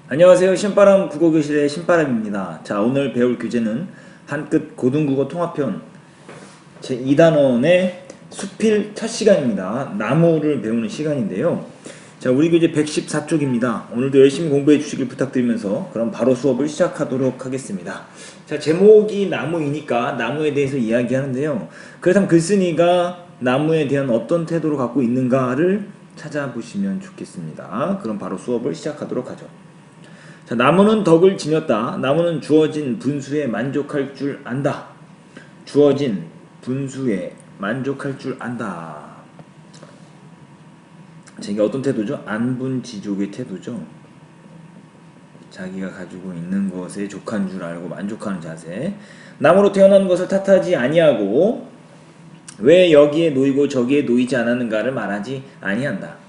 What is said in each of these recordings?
안녕하세요. 신바람 국어교실의 신바람입니다. 자, 오늘 배울 교재는 한끗 고등국어 통합편 제2단원의 수필 첫 시간입니다. 나무를 배우는 시간인데요. 자, 우리 교재 114쪽입니다. 오늘도 열심히 공부해 주시길 부탁드리면서 그럼 바로 수업을 시작하도록 하겠습니다. 자, 제목이 나무이니까 나무에 대해서 이야기하는데요. 그렇다면 글쓴이가 나무에 대한 어떤 태도를 갖고 있는가를 찾아보시면 좋겠습니다. 그럼 바로 수업을 시작하도록 하죠. 자, 나무는 덕을 지녔다. 나무는 주어진 분수에 만족할 줄 안다. 주어진 분수에 만족할 줄 안다. 자, 이게 어떤 태도죠? 안분지족의 태도죠. 자기가 가지고 있는 것에 족한 줄 알고 만족하는 자세. 나무로 태어난 것을 탓하지 아니하고 왜 여기에 놓이고 저기에 놓이지 않았는가를 말하지 아니한다.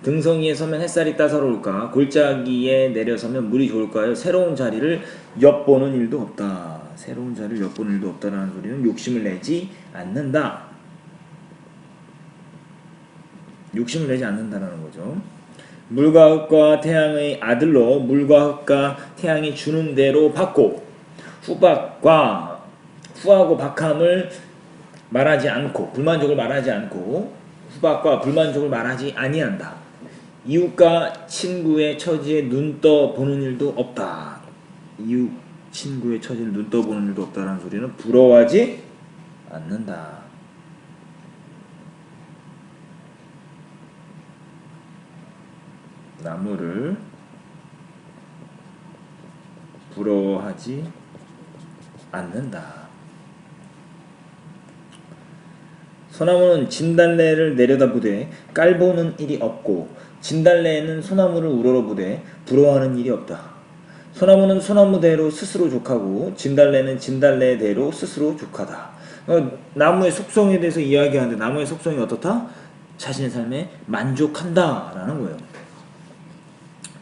등성이에 서면 햇살이 따사로울까? 골짜기에 내려서면 물이 좋을까요? 새로운 자리를 엿보는 일도 없다. 새로운 자리를 엿보는 일도 없다라는 소리는 욕심을 내지 않는다. 욕심을 내지 않는다라는 거죠. 물과 흙과 태양의 아들로 물과 흙과 태양이 주는 대로 받고 후하고 박함을 말하지 않고 불만족을 말하지 않고 후박과 불만족을 말하지 아니한다. 이웃과 친구의 처지에 눈 떠보는 일도 없다. 이웃, 친구의 처지를 눈 떠보는 일도 없다라는 소리는 부러워하지 않는다. 나무를 부러워하지 않는다. 소나무는 진달래를 내려다보되 깔보는 일이 없고 진달래에는 소나무를 우러러보되 부러워하는 일이 없다. 소나무는 소나무대로 스스로 족하고 진달래는 진달래대로 스스로 족하다. 나무의 속성에 대해서 이야기하는데 나무의 속성이 어떻다? 자신의 삶에 만족한다 라는 거예요.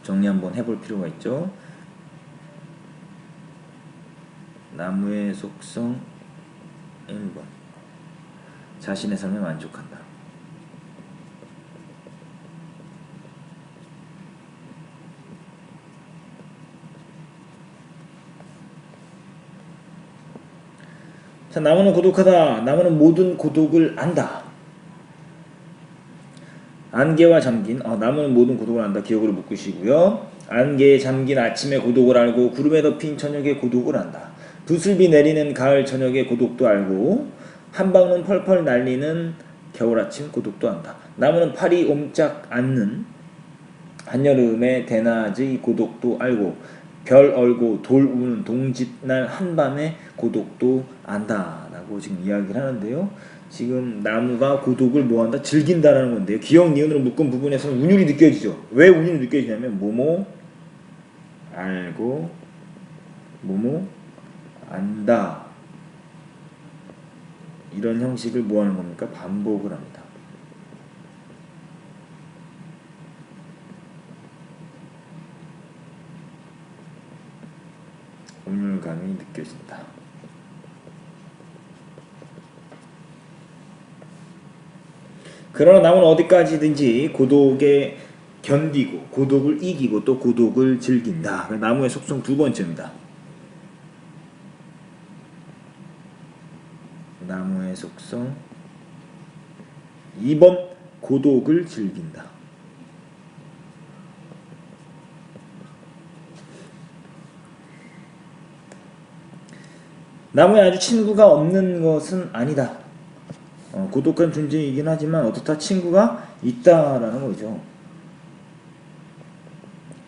정리 한번 해볼 필요가 있죠. 나무의 속성 1번 자신의 삶에 만족한다. 자, 나무는 고독하다. 나무는 모든 고독을 안다. 안개와 잠긴 나무는 모든 고독을 안다. 기억으로 묶으시고요. 안개에 잠긴 아침의 고독을 알고 구름에 덮인 저녁의 고독을 안다. 부슬비 내리는 가을 저녁의 고독도 알고 한방눈 펄펄 날리는 겨울 아침 고독도 안다. 나무는 팔이 옴짝 않는 한여름의 대낮의 고독도 알고 별 얼고 돌 우는 동짓날 한밤의 고독도 안다 라고 지금 이야기를 하는데요. 지금 나무가 고독을 뭐한다? 즐긴다라는 건데요. 기억 니은으로 묶은 부분에서는 운율이 느껴지죠. 왜 운율이 느껴지냐면 뭐뭐 알고 뭐뭐 안다 이런 형식을 뭐하는 겁니까? 반복을 합니다. 운율감이 느껴진다. 그러나 나무는 어디까지든지 고독에 견디고 고독을 이기고 또 고독을 즐긴다. 나무의 속성 두 번째입니다. 나무의 속성 2번 고독을 즐긴다. 나무에 아주 친구가 없는 것은 아니다. 고독한 존재이긴 하지만 어떻다 친구가 있다라는 거죠.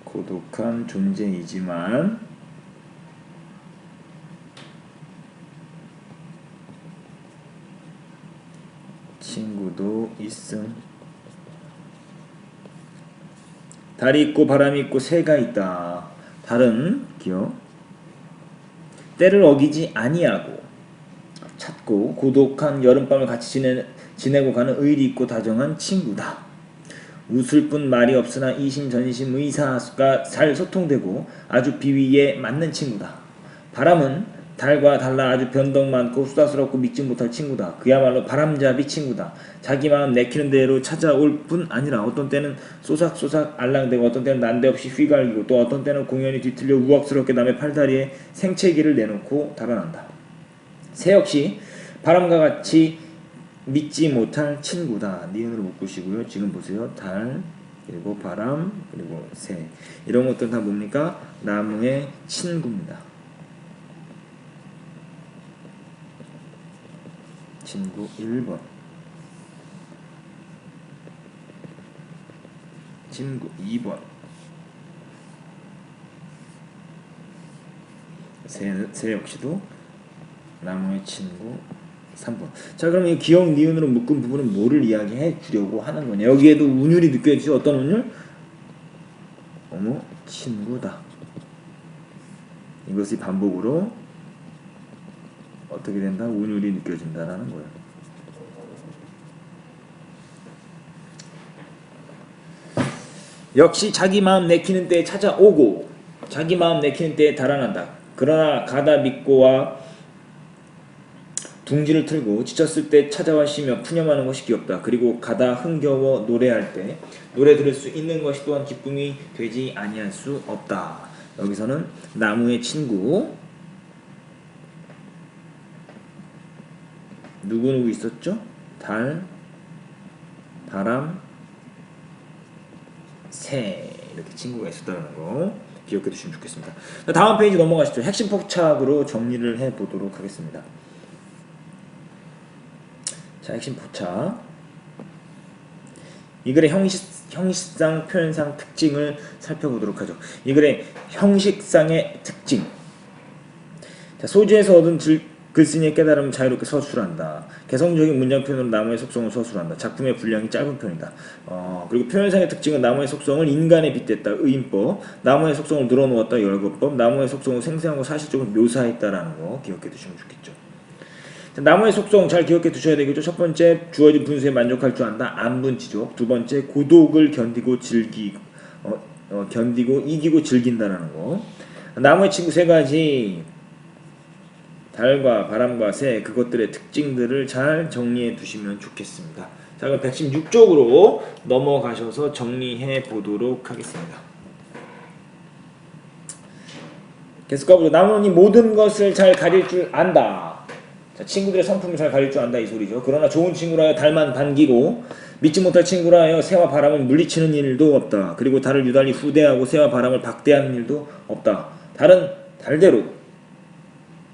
고독한 존재이지만 친구도 있음. 달이 있고 바람이 있고 새가 있다. 달은 기억 때를 어기지 아니하고 찾고 고독한 여름밤을 같이 지내고 가는 의리 있고 다정한 친구다. 웃을 뿐 말이 없으나 이심전심 의사가 잘 소통되고 아주 비위에 맞는 친구다. 바람은 달과 달라 아주 변덕 많고 수다스럽고 믿지 못할 친구다. 그야말로 바람잡이 친구다. 자기 마음 내키는 대로 찾아올 뿐 아니라 어떤 때는 쏘삭쏘삭 알랑대고 어떤 때는 난데없이 휘갈기고 또 어떤 때는 공연히 뒤틀려 우악스럽게 남의 팔다리에 생채기를 내놓고 달아난다. 새 역시 바람과 같이 믿지 못할 친구다. 니은으로 묶으시고요. 지금 보세요. 달 그리고 바람 그리고 새 이런 것들 다 뭡니까? 나무의 친구입니다. 친구 1번 친구 2번 새 역시도 나무의 친구 3번. 자, 그럼 이 기역 니은으로 묶은 부분은 뭐를 이야기해 주려고 하는 거냐? 여기에도 운율이 느껴지죠? 어떤 운율? 어머, 친구다. 이것이 반복으로 어떻게 된다? 운율이 느껴진다라는 거예요. 역시 자기 마음 내키는 때에 찾아오고 자기 마음 내키는 때에 달아난다. 그러나 가다 믿고와 둥지를 틀고 지쳤을 때 찾아와 쉬며 푸념하는 것이 귀엽다. 그리고 가다 흥겨워 노래할 때 노래 들을 수 있는 것이 또한 기쁨이 되지 아니할 수 없다. 여기서는 나무의 친구 누구 있었죠? 달, 바람, 새 이렇게 친구가 있었다는 거 기억해 두시면 좋겠습니다. 다음 페이지 넘어가시죠. 핵심 포착으로 정리를 해보도록 하겠습니다. 자, 핵심 포착. 이 글의 형식상, 표현상 특징을 살펴보도록 하죠. 이 글의 형식상의 특징. 자, 소지에서 얻은 글쓴이의 깨달음은 자유롭게 서술한다. 개성적인 문장 표현으로 나무의 속성을 서술한다. 작품의 분량이 짧은 편이다. 그리고 표현상의 특징은 나무의 속성을 인간에 빗댔다. 의인법. 나무의 속성을 늘어놓았다. 열거법. 나무의 속성을 생생하고 사실적으로 묘사했다라는 거 기억해 두시면 좋겠죠. 나무의 속성 잘 기억해 두셔야 되겠죠. 첫 번째, 주어진 분수에 만족할 줄 안다. 안분치족. 두 번째, 고독을 견디고 견디고 이기고 즐긴다라는 거. 나무의 친구 세 가지, 달과 바람과 새, 그것들의 특징들을 잘 정리해 두시면 좋겠습니다. 자, 그럼 116쪽으로 넘어가셔서 정리해 보도록 하겠습니다. 계속 가보죠. 나무는 모든 것을 잘 가릴 줄 안다. 자, 친구들의 성품을 잘 가릴 줄 안다 이 소리죠. 그러나 좋은 친구라 하여 달만 반기고 믿지 못할 친구라 하여 새와 바람을 물리치는 일도 없다. 그리고 달을 유달리 후대하고 새와 바람을 박대하는 일도 없다. 달은 달대로,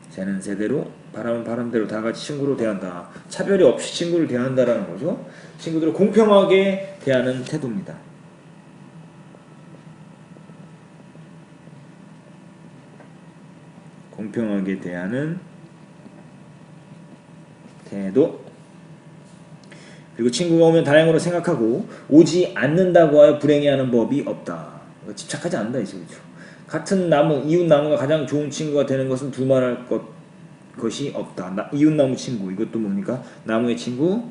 새는 새대로, 바람은 바람대로 다 같이 친구로 대한다. 차별이 없이 친구를 대한다라는 거죠. 친구들을 공평하게 대하는 태도입니다. 공평하게 대하는 태도. 그리고 친구가 오면 다행으로 생각하고 오지 않는다고 하여 불행해하는 법이 없다. 집착하지 않는다 이 소리죠. 같은 나무, 이웃 나무가 가장 좋은 친구가 되는 것은 두말할 것이 없다. 이웃 나무 친구, 이것도 뭡니까? 나무의 친구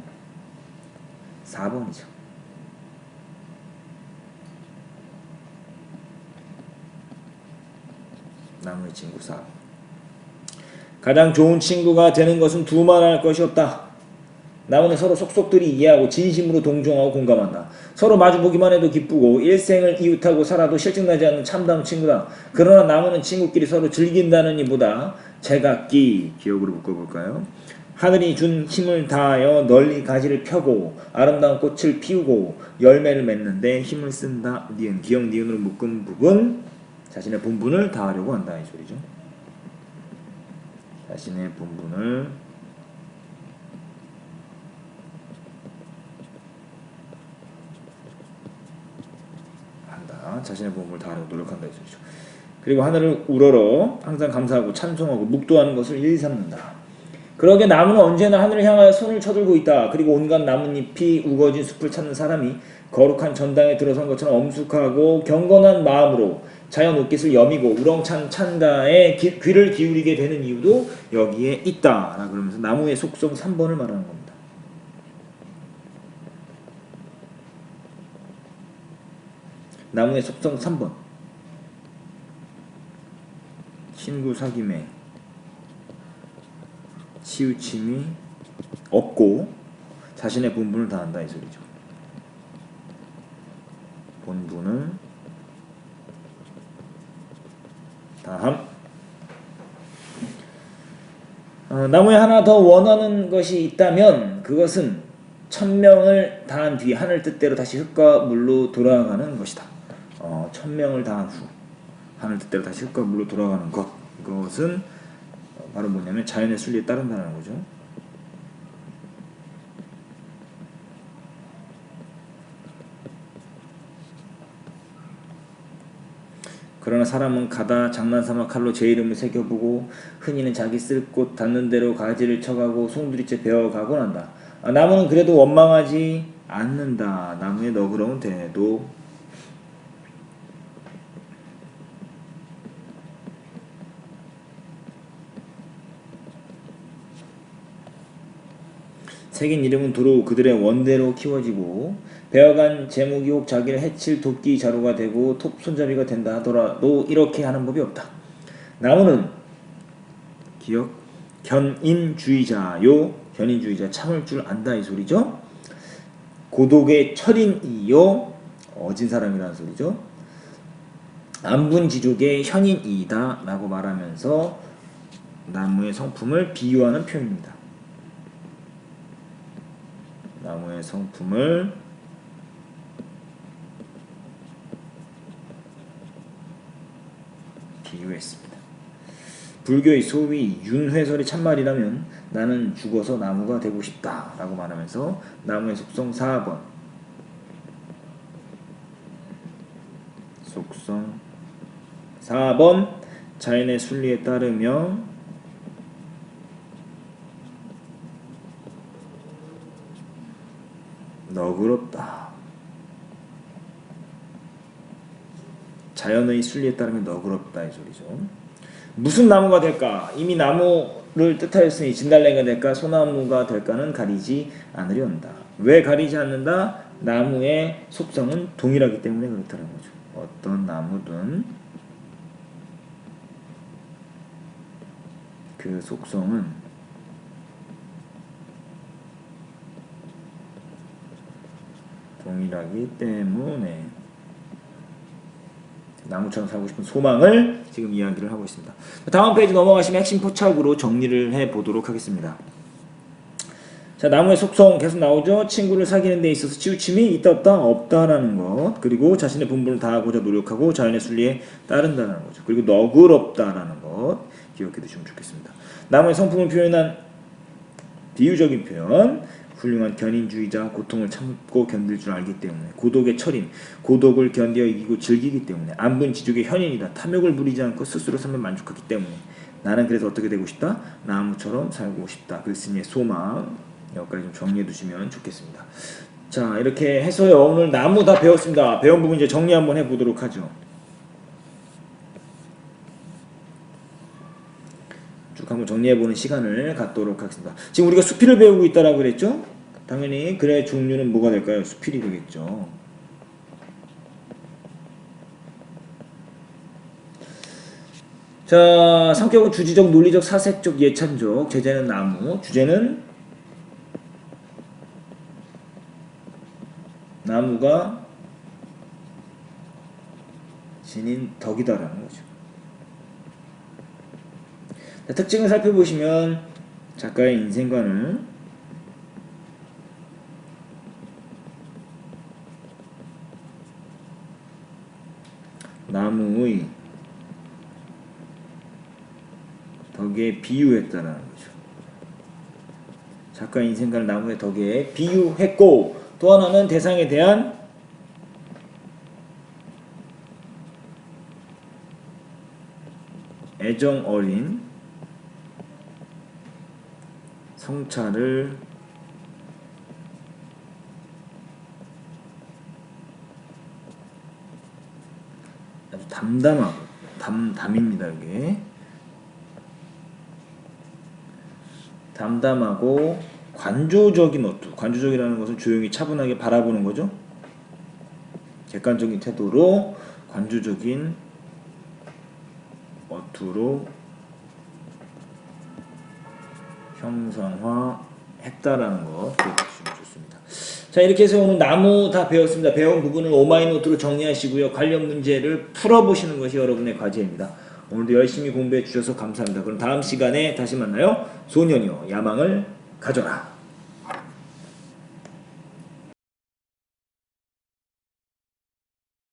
4번이죠. 나무의 친구 4번. 가장 좋은 친구가 되는 것은 두말할 것이 없다. 나무는 서로 속속들이 이해하고 진심으로 동정하고 공감한다. 서로 마주보기만 해도 기쁘고 일생을 이웃하고 살아도 실증나지 않는 참다운 친구다. 그러나 나무는 친구끼리 서로 즐긴다는 이보다 제각기 기억으로 묶어볼까요? 하늘이 준 힘을 다하여 널리 가지를 펴고 아름다운 꽃을 피우고 열매를 맺는데 힘을 쓴다. 니은, 기억 니은으로 묶은 부분, 자신의 본분을 다하려고 한다 이 소리죠. 자신의 본분을 한다. 자신의 본분을 다하려고 노력한다 이 소리죠. 그리고 하늘을 우러러 항상 감사하고 찬송하고 묵도하는 것을 일삼는다. 그러게 나무는 언제나 하늘을 향하여 손을 쳐들고 있다. 그리고 온갖 나뭇잎이 우거진 숲을 찾는 사람이 거룩한 전당에 들어선 것처럼 엄숙하고 경건한 마음으로 자연 옷깃을 여미고 우렁찬 찬가에 귀를 기울이게 되는 이유도 여기에 있다. 라 그러면서 나무의 속성 3번을 말하는 겁니다. 나무의 속성 3번. 친구 사귐에 치우침이 없고 자신의 본분을 다한다 이 소리죠. 본분을 다함. 나무에 하나 더 원하는 것이 있다면 그것은 천명을 다한 뒤 하늘 뜻대로 다시 흙과 물로 돌아가는 것이다. 천명을 다한 후 하늘 뜻대로 다시 흙과 물로 돌아가는 것. 그것은 바로 뭐냐면 자연의 순리에 따른다는 거죠. 그러나 사람은 가다 장난삼아 칼로 제 이름을 새겨보고 흔히는 자기 쓸 곳 닿는 대로 가지를 쳐가고 송두리째 베어가곤 한다. 나무는 그래도 원망하지 않는다. 나무의 너그러운 태도. 새긴 이름은 도로 그들의 원대로 키워지고 베어간 제목이 혹 자기를 해칠 도끼 자루가 되고 톱 손잡이가 된다 하더라도 이렇게 하는 법이 없다. 나무는 기억 견인주의자요. 견인주의자 참을 줄 안다 이 소리죠. 고독의 철인이요. 어진 사람이라는 소리죠. 안분지족의 현인이다 라고 말하면서 나무의 성품을 비유하는 표현입니다. 나무의 성품을 비유했습니다. 불교의 소위 윤회설이 참말이라면 나는 죽어서 나무가 되고 싶다 라고 말하면서 나무의 속성 4번 속성 4번 자연의 순리에 따르며 너그럽다. 자연의 순리에 따르면 너그럽다 이 소리죠. 무슨 나무가 될까? 이미 나무를 뜻하였으니 진달래가 될까? 소나무가 될까는 가리지 않으려 한다. 왜 가리지 않는다? 나무의 속성은 동일하기 때문에 그렇다는 거죠. 어떤 나무든 그 속성은 동일하기 때문에 나무처럼 살고 싶은 소망을 지금 이야기를 하고 있습니다. 다음 페이지 넘어가시면 핵심 포착으로 정리를 해보도록 하겠습니다. 자, 나무의 속성 계속 나오죠. 친구를 사귀는 데 있어서 치우침이 있다 없다라는 것, 그리고 자신의 본분을 다하고자 노력하고 자연의 순리에 따른다는 거죠. 그리고 너그럽다라는 것 기억해 두시면 좋겠습니다. 나무의 성품을 표현한 비유적인 표현, 훌륭한 견인주의자, 고통을 참고 견딜 줄 알기 때문에, 고독의 철인, 고독을 견뎌 이기고 즐기기 때문에, 안분지족의 현인이다. 탐욕을 부리지 않고 스스로 삶에 만족하기 때문에, 나는 그래서 어떻게 되고 싶다? 나무처럼 살고 싶다. 글쓴이의 소망. 여기까지 좀 정리해 두시면 좋겠습니다. 자, 이렇게 해서요 오늘 나무 다 배웠습니다. 배운 부분 이제 정리 한번 해보도록 하죠. 쭉 한번 정리해보는 시간을 갖도록 하겠습니다. 지금 우리가 수필을 배우고 있다라고 그랬죠? 당연히 글의 종류는 뭐가 될까요? 수필이 되겠죠. 자, 성격은 주지적, 논리적, 사색적, 예찬적. 제재는 나무, 주제는 나무가 지닌 덕이다라는 거죠. 자, 특징을 살펴보시면 작가의 인생관을 나무의 덕에 비유했다라는 거죠. 작가의 인생관을 나무의 덕에 비유했고, 또 하나는 대상에 대한 애정 어린 성찰을 아주 담담하고 담입니다. 이게 담담하고 관조적인 어투. 관조적이라는 것은 조용히 차분하게 바라보는 거죠. 객관적인 태도로 관조적인 어투로 형상화했다라는 거 기억해 주시면 좋습니다. 자, 이렇게 해서 오늘 나무 다 배웠습니다. 배운 부분을 오마이노트로 정리하시고요. 관련 문제를 풀어보시는 것이 여러분의 과제입니다. 오늘도 열심히 공부해 주셔서 감사합니다. 그럼 다음 시간에 다시 만나요. 소년이여 야망을 가져라.